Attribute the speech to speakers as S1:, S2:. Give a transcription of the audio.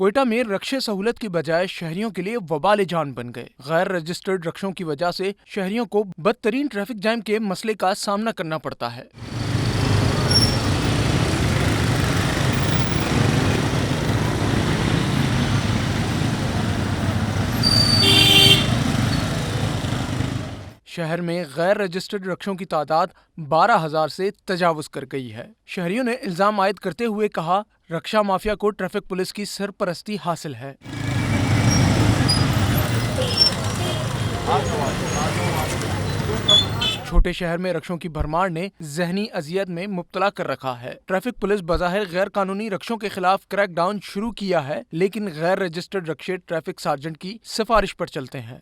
S1: کوئٹہ میں رکشے سہولت کی بجائے شہریوں کے لیے وبال جان بن گئے۔ غیر رجسٹرڈ رکشوں کی وجہ سے شہریوں کو بدترین ٹریفک جام کے مسئلے کا سامنا کرنا پڑتا ہے۔ شہر میں غیر رجسٹرڈ رکشوں کی تعداد 12,000 سے تجاوز کر گئی ہے۔ شہریوں نے الزام عائد کرتے ہوئے کہا، رکشا مافیا کو ٹریفک پولیس کی سرپرستی حاصل ہے۔ چھوٹے شہر میں رکشوں کی بھرمار نے ذہنی اذیت میں مبتلا کر رکھا ہے۔ ٹریفک پولیس بظاہر غیر قانونی رکشوں کے خلاف کریک ڈاؤن شروع کیا ہے، لیکن غیر رجسٹرڈ رکشے ٹریفک سارجنٹ کی سفارش پر چلتے ہیں۔